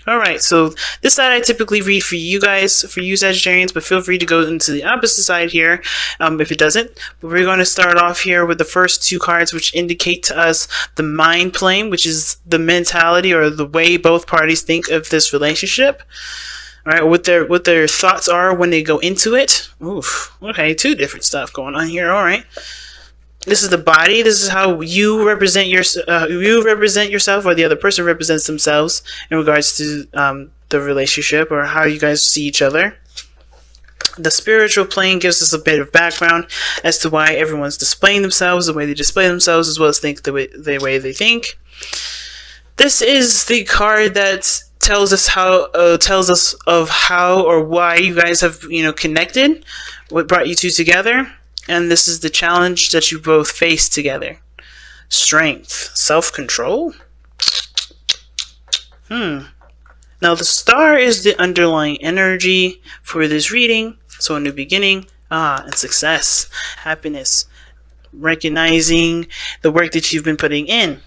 All right, so this side I typically read for you guys, for you Sagittarians, but feel free to go into the opposite side here if it doesn't. But we're going to start off here with the first two cards, which indicate to us the mind plane, which is the mentality or the way both parties think of this relationship. All right, what their thoughts are when they go into it. Oof, okay, two different stuff going on here. All right. This is the body. This is how you represent yourself, or the other person represents themselves in regards to the relationship, or how you guys see each other. The spiritual plane gives us a bit of background as to why everyone's displaying themselves, the way they display themselves, as well as think the way they think. This is the card that tells us of how or why you guys have connected, what brought you two together. And this is the challenge that you both face together. Strength. Self-control? Now, the star is the underlying energy for this reading. So, a new beginning. And success. Happiness. Recognizing the work that you've been putting in.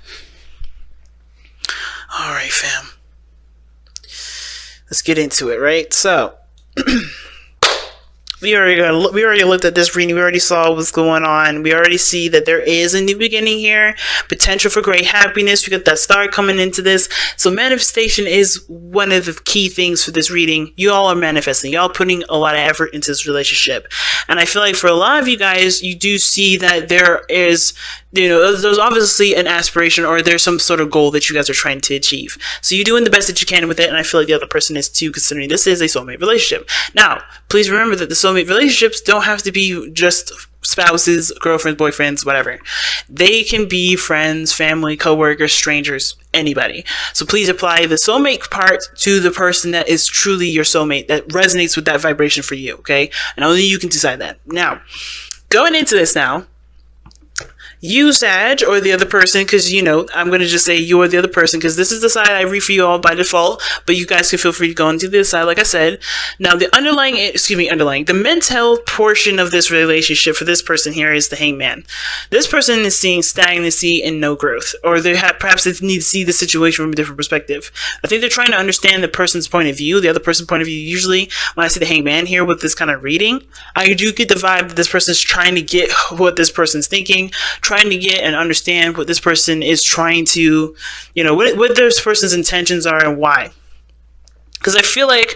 Alright, fam. Let's get into it, right? So... We already looked at this reading. We already saw what's going on. We already see that there is a new beginning here. Potential for great happiness. We got that star coming into this. So manifestation is one of the key things for this reading. You all are manifesting. Y'all putting a lot of effort into this relationship. And I feel like for a lot of you guys, you do see that there is... there's obviously an aspiration, or there's some sort of goal that you guys are trying to achieve. So you're doing the best that you can with it, and I feel like the other person is too, considering this is a soulmate relationship. Now, please remember that the soulmate relationships don't have to be just spouses, girlfriends, boyfriends, whatever. They can be friends, family, co-workers, strangers, anybody. So please apply the soulmate part to the person that is truly your soulmate, that resonates with that vibration for you, okay? And only you can decide that. Now, going into this now, you, Sag, or the other person, because, I'm going to just say you or the other person, because this is the side I read for you all by default, but you guys can feel free to go into this side, like I said. Now, the the mental portion of this relationship for this person here is the hangman. This person is seeing stagnancy and no growth, or perhaps they need to see the situation from a different perspective. I think they're trying to understand the person's point of view, the other person's point of view. Usually, when I see the hangman here with this kind of reading, I do get the vibe that this person's trying to get what this person's thinking, trying to get and understand what this person is trying to, what this person's intentions are and why. Because I feel like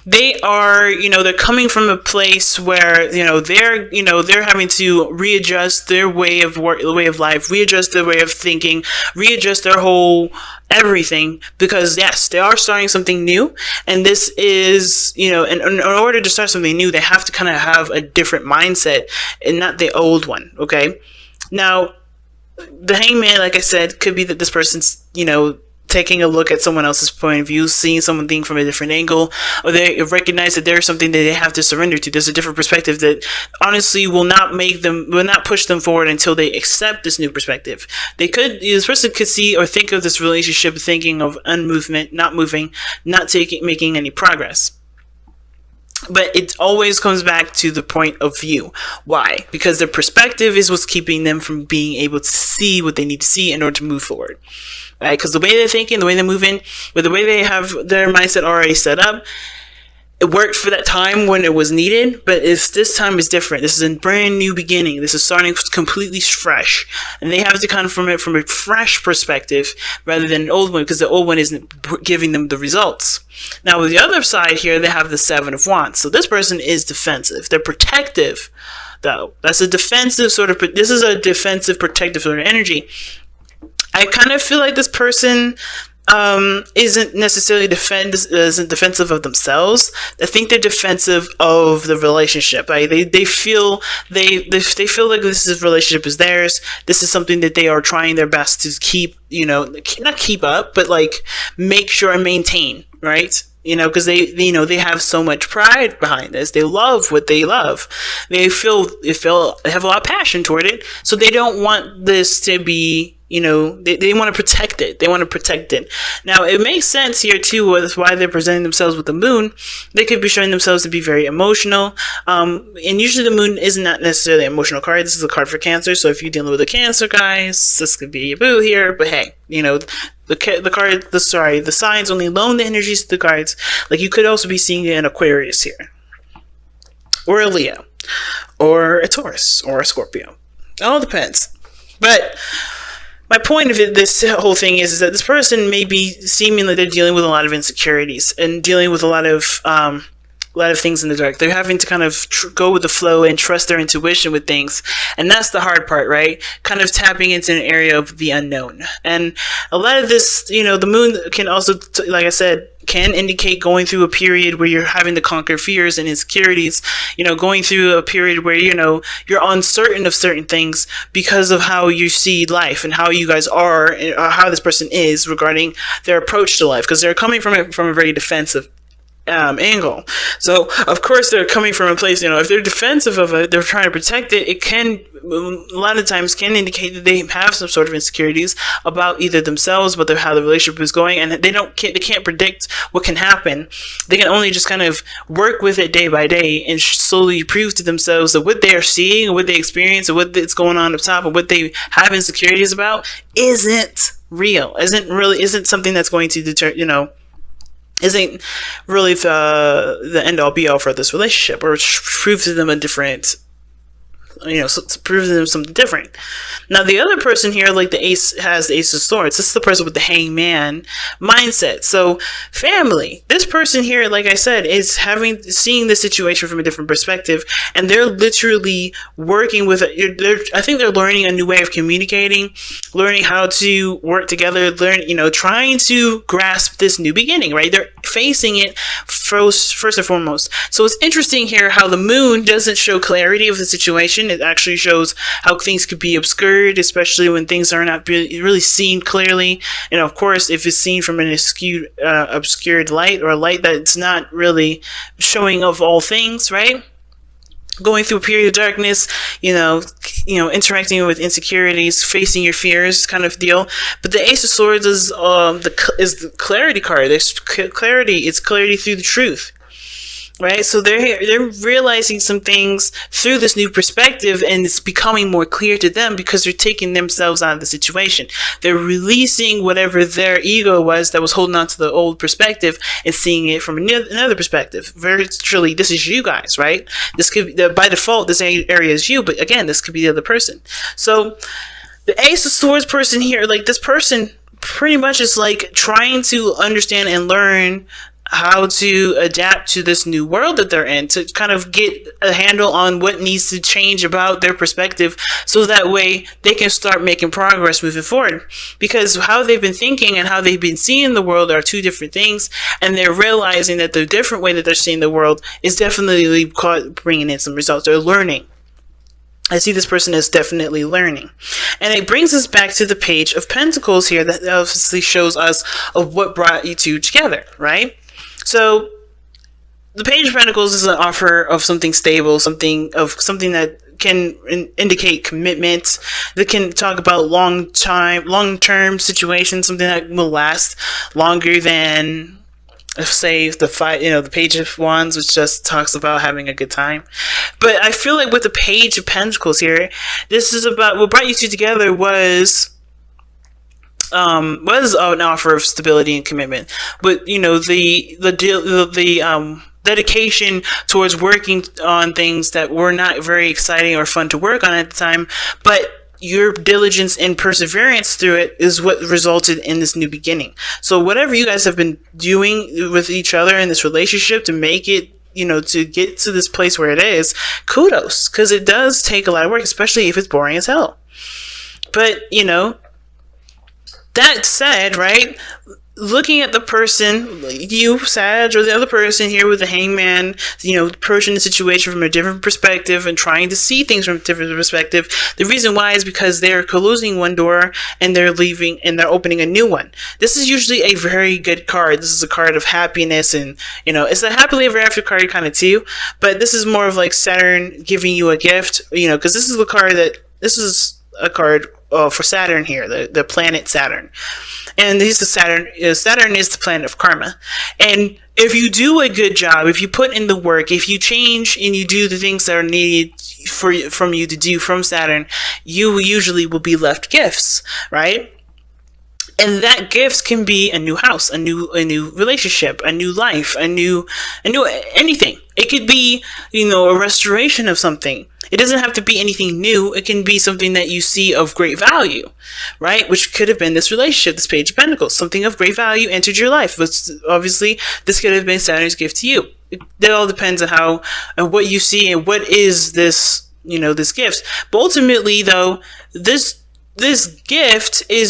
they are, they're coming from a place where, they're having to readjust their way of life, readjust their way of thinking, readjust their whole everything, because yes, they are starting something new, and this is, in order to start something new, they have to kind of have a different mindset and not the old one, okay? Now, the hangman, like I said, could be that this person's, taking a look at someone else's point of view, seeing something from a different angle, or they recognize that there's something that they have to surrender to. There's a different perspective that honestly will not push them forward until they accept this new perspective. This person could see or think of this relationship thinking of unmovement, not moving, not making any progress. But it always comes back to the point of view. Why? Because their perspective is what's keeping them from being able to see what they need to see in order to move forward. Right? Because the way they're thinking, the way they're moving, with the way they have their mindset already set up, it worked for that time when it was needed, but this time is different. This is a brand new beginning. This is starting completely fresh. And they have to come from it from a fresh perspective rather than an old one, because the old one isn't giving them the results. Now, with the other side here, they have the Seven of Wands. So this person is defensive. They're protective, though. That's a defensive this is a defensive, protective sort of energy. I kind of feel like this person isn't necessarily defensive of themselves. I think they're defensive of the relationship. Right? They feel like this relationship is theirs. This is something that they are trying their best to keep, not keep up, but like make sure and maintain, right? Because they have so much pride behind this. They love what they love. They have a lot of passion toward it. So they don't want this to be, they want to protect it. They want to protect it. Now, it makes sense here, too, with why they're presenting themselves with the moon. They could be showing themselves to be very emotional. And usually the moon is not necessarily an emotional card. This is a card for Cancer. So if you're dealing with a Cancer, guys, this could be your boo here. But hey, the signs only loan the energies to the cards. Like you could also be seeing an Aquarius here, or a Leo, or a Taurus, or a Scorpio. It all depends. But my point of this whole thing is that this person may be seeming like they're dealing with a lot of insecurities and dealing with a lot of things in the dark. They're having to kind of go with the flow and trust their intuition with things. And that's the hard part, right? Kind of tapping into an area of the unknown. And a lot of this, the moon can also, like I said, can indicate going through a period where you're having to conquer fears and insecurities, going through a period where, you're uncertain of certain things because of how you see life and how you guys are, or how this person is regarding their approach to life. Because they're coming from a very defensive angle. So of course they're coming from a place, if they're defensive of it, they're trying to protect it, it can a lot of times can indicate that they have some sort of insecurities about either themselves, but how the relationship is going, and they can't predict what can happen. They can only just kind of work with it day by day and slowly prove to themselves that what they are seeing, or what they experience, or what's going on up top, and what they have insecurities about isn't real, isn't something that's going to deter, isn't really the end all be all for this relationship, or prove to them a different, to prove to them something different. Now the other person here, like the ace, has the Ace of Swords. This is the person with the Hangman mindset. So family, this person here, like I said, is seeing the situation from a different perspective, and they're literally working with it. I think they're learning a new way of communicating, learning how to work together, trying to grasp this new beginning, right? They're facing it first and foremost. So it's interesting here how the moon doesn't show clarity of the situation. It actually shows how things could be obscured, especially when things are not really seen clearly. And of course, if it's seen from an obscured light, or a light that's not really showing of all things, right? Going through a period of darkness, interacting with insecurities, facing your fears, kind of deal. But the Ace of Swords is the clarity card. There's clarity. It's clarity through the truth, right? So they're realizing some things through this new perspective, and it's becoming more clear to them because they're taking themselves out of the situation. They're releasing whatever their ego was that was holding on to the old perspective and seeing it from another perspective. Virtually, this is you guys, right? This could be, by default, this area is you, but again, this could be the other person. So the Ace of Swords person here, like this person pretty much is like trying to understand and learn how to adapt to this new world that they're in, to kind of get a handle on what needs to change about their perspective, so that way they can start making progress moving forward. Because how they've been thinking and how they've been seeing the world are two different things, and they're realizing that the different way that they're seeing the world is definitely bringing in some results. They're learning. I see this person as definitely learning. And it brings us back to the Page of Pentacles here, that obviously shows us of what brought you two together, right? So the Page of Pentacles is an offer of something stable, something that can indicate commitment, that can talk about long-term situations, something that will last longer than, say, the Page of Wands, which just talks about having a good time. But I feel like with the Page of Pentacles here, this is about what brought you two together was an offer of stability and commitment, but the dedication towards working on things that were not very exciting or fun to work on at the time, but your diligence and perseverance through it is what resulted in this new beginning. So whatever you guys have been doing with each other in this relationship to make it, to get to this place where it is, kudos, because it does take a lot of work, especially if it's boring as hell. But that said, right, looking at the person, you, Sag, or the other person here with the Hangman, approaching the situation from a different perspective and trying to see things from a different perspective. The reason why is because they're closing one door and they're leaving and they're opening a new one. This is usually a very good card. This is a card of happiness, and it's a happily ever after card kind of too, but this is more of like Saturn giving you a gift, because this is a card for Saturn here, the planet Saturn. And this is Saturn. Saturn is the planet of karma. And if you do a good job, if you put in the work, if you change and you do the things that are needed from you to do from Saturn, you usually will be left gifts, right? And that gift can be a new house, a new relationship, a new life, a new anything. It could be, a restoration of something. It doesn't have to be anything new. It can be something that you see of great value, right? Which could have been this relationship, this Page of Pentacles. Something of great value entered your life. But obviously, this could have been Saturn's gift to you. It all depends on what you see and what is this, this gift. But ultimately, though, this gift is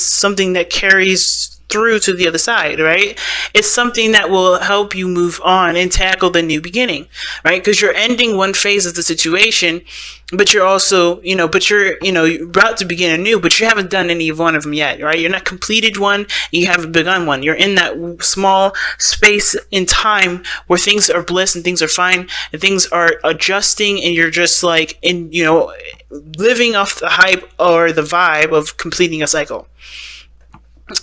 something that carries through to the other side, right? It's something that will help you move on and tackle the new beginning, right? Because you're ending one phase of the situation, but you're also, you're about to begin anew, but you haven't done any of one of them yet, right? You're not completed one, and you haven't begun one. You're in that small space in time where things are bliss and things are fine and things are adjusting, and you're just like living off the hype or the vibe of completing a cycle.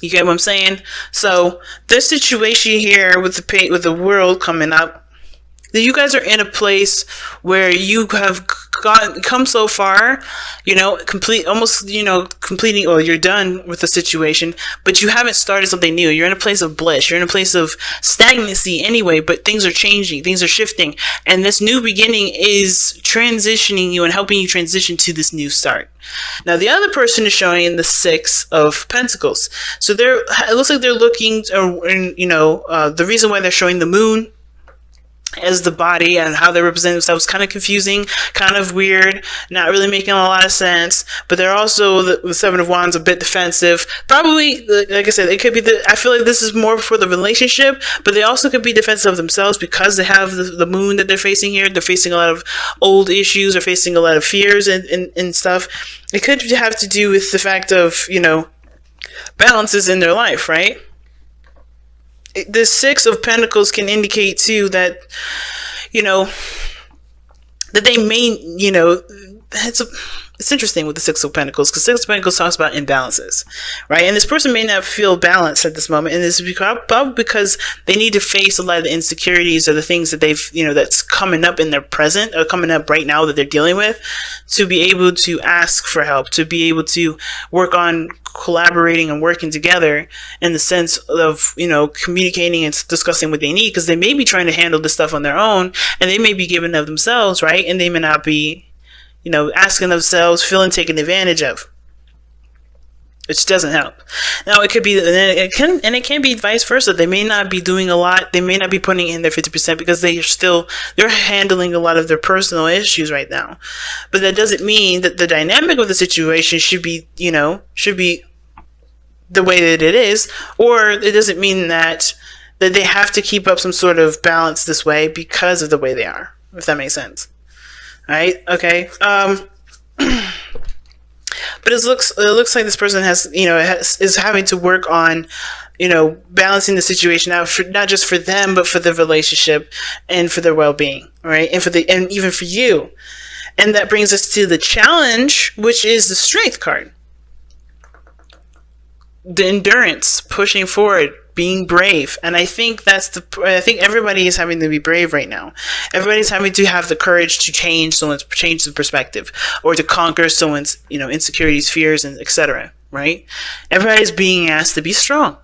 You get what I'm saying? So this situation here with the world coming up, you guys are in a place where you have come so far, completing, or you're done with the situation, but you haven't started something new. You're in a place of bliss. You're in a place of stagnancy anyway, but things are changing, things are shifting, and this new beginning is transitioning you and helping you transition to this new start. Now, the other person is showing the Six of Pentacles. So it looks like they're looking, the reason why they're showing the moon as the body and how they represent themselves, kind of confusing, kind of weird, not really making a lot of sense. But they're also, the Seven of Wands, a bit defensive. Probably, like I said, it could be I feel like this is more for the relationship, but they also could be defensive of themselves because they have the moon that they're facing here. They're facing a lot of old issues, they're facing a lot of fears and stuff. It could have to do with the fact of, balances in their life, right? The Six of Pentacles can indicate too that, that they may, it's interesting with the Six of Pentacles, because Six of Pentacles talks about imbalances, right? And this person may not feel balanced at this moment, and this is probably because they need to face a lot of the insecurities or the things that they've, that's coming up in their present, or coming up right now that they're dealing with, to be able to ask for help, to be able to work on collaborating and working together in the sense of, communicating and discussing what they need, because they may be trying to handle this stuff on their own, and they may be giving of themselves, right? And they may not be, asking themselves, feeling taken advantage of, which doesn't help. Now, it could be, it can be vice versa. They may not be doing a lot. They may not be putting in their 50% because they're handling a lot of their personal issues right now. But that doesn't mean that the dynamic of the situation should be the way that it is, or it doesn't mean that they have to keep up some sort of balance this way because of the way they are, if that makes sense. All right. Okay. But it looks like this person is having to work on, balancing the situation out, not just for them, but for the relationship and for their well-being, right? And even for you. And that brings us to the challenge, which is the Strength card. The endurance, pushing forward, being brave. And I think I think everybody is having to be brave right now. Everybody's having to have the courage to change the perspective, or to conquer someone's, insecurities, fears, and etc. Right? Everybody's being asked to be strong.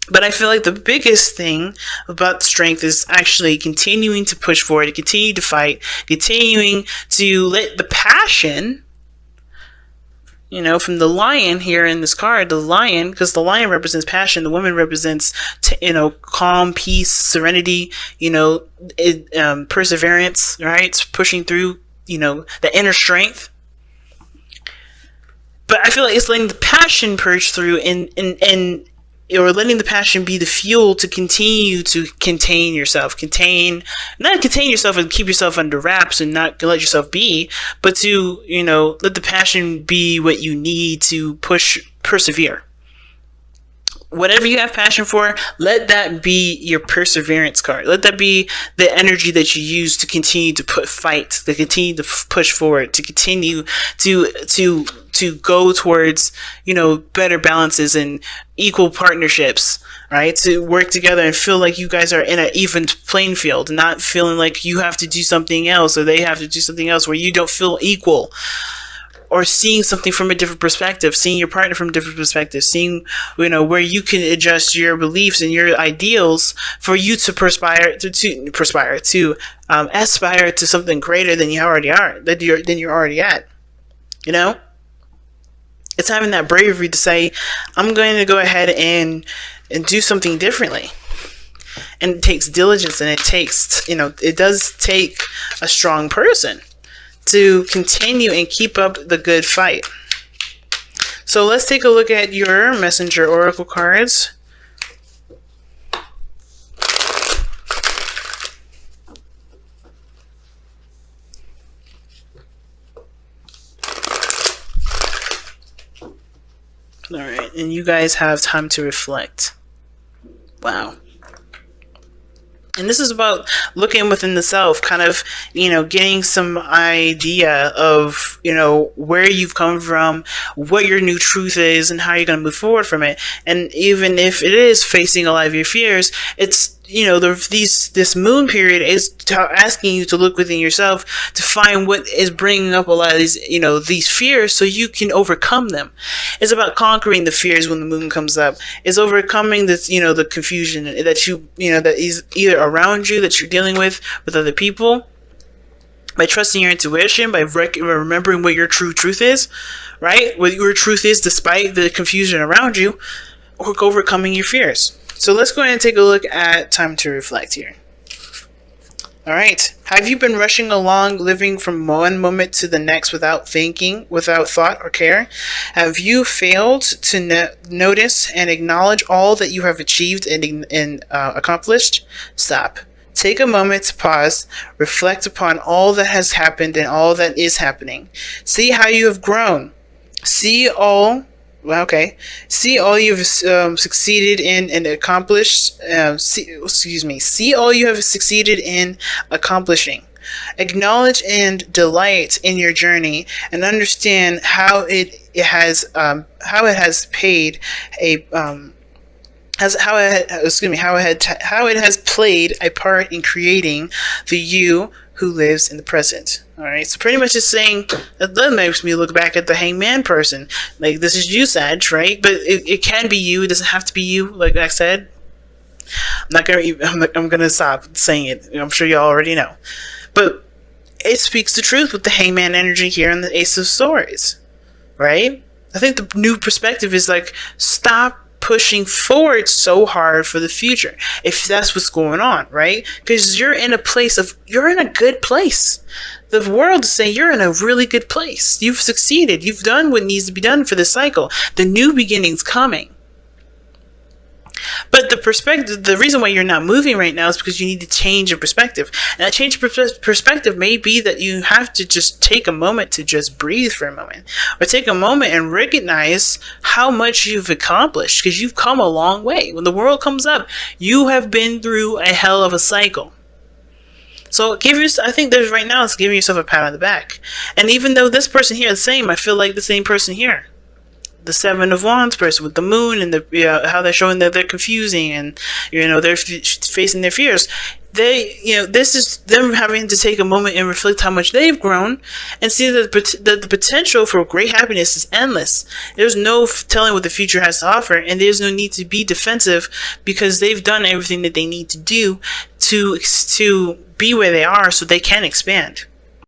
But I feel like the biggest thing about strength is actually continuing to push forward, continue to fight, continuing to let the passion, from the lion here in this card, the lion, because the lion represents passion, the woman represents, calm, peace, serenity, perseverance, right? It's pushing through, the inner strength. But I feel like it's letting the passion purge through and or letting the passion be the fuel to continue to contain yourself, not contain yourself and keep yourself under wraps and not let yourself be, but to, let the passion be what you need to persevere. Whatever you have passion for, let that be your perseverance card. Let that be the energy that you use to continue to fight, to continue to push forward, to continue to go towards, better balances and equal partnerships, right? To work together and feel like you guys are in an even playing field, not feeling like you have to do something else or they have to do something else where you don't feel equal. or seeing something from a different perspective, seeing your partner from a different perspective, seeing, where you can adjust your beliefs and your ideals for you to aspire to something greater than you already are, than you're already at. It's having that bravery to say, I'm going to go ahead and do something differently. And it takes diligence, and it does take a strong person to continue and keep up the good fight. So let's take a look at your Messenger Oracle cards. All right, and you guys have time to reflect. Wow. And this is about looking within the self, kind of, getting some idea of, where you've come from, what your new truth is, and how you're going to move forward from it. And even if it is facing a lot of your fears, it's, this moon period is asking you to look within yourself to find what is bringing up a lot of these fears, so you can overcome them. It's about conquering the fears when the moon comes up. It's overcoming this, the confusion that that is either around you, that you're dealing with other people, by trusting your intuition, by remembering what your true truth is, right? What your truth is despite the confusion around you, or overcoming your fears. So let's go ahead and take a look at time to reflect here. All right. Have you been rushing along, living from one moment to the next without thinking, without thought or care? Have you failed to notice and acknowledge all that you have achieved and accomplished? Stop. Take a moment to pause, reflect upon all that has happened and all that is happening. See how you have grown. See all you've succeeded in and accomplished. See all you have succeeded in accomplishing. Acknowledge and delight in your journey, and understand how it has played a part in creating the you who lives in the present. All right, so pretty much it's saying that makes me look back at the hangman person. Like, this is you, Sag, right? But it can be you. It doesn't have to be you. Like I said, I'm gonna stop saying it. I'm sure you all already know, but it speaks the truth with the hangman energy here and the Ace of Swords, right? I think the new perspective is like, stop pushing forward so hard for the future, if that's what's going on, right? Because you're in a good place. The world is saying you're in a really good place. You've succeeded. You've done what needs to be done for this cycle. The new beginning's coming. But the reason why you're not moving right now is because you need to change your perspective. And that change of perspective may be that you have to just take a moment to just breathe for a moment. Or take a moment and recognize how much you've accomplished, because you've come a long way. When the world comes up, you have been through a hell of a cycle. So I think there's right now, it's giving yourself a pat on the back. And even though this person here is the same, I feel like the same person here. The Seven of Wands person with the moon and how they're showing that they're confusing and they're facing their fears. This is them having to take a moment and reflect how much they've grown and see that the potential for great happiness is endless. There's no telling what the future has to offer, and there's no need to be defensive, because they've done everything that they need to do to be where they are so they can expand.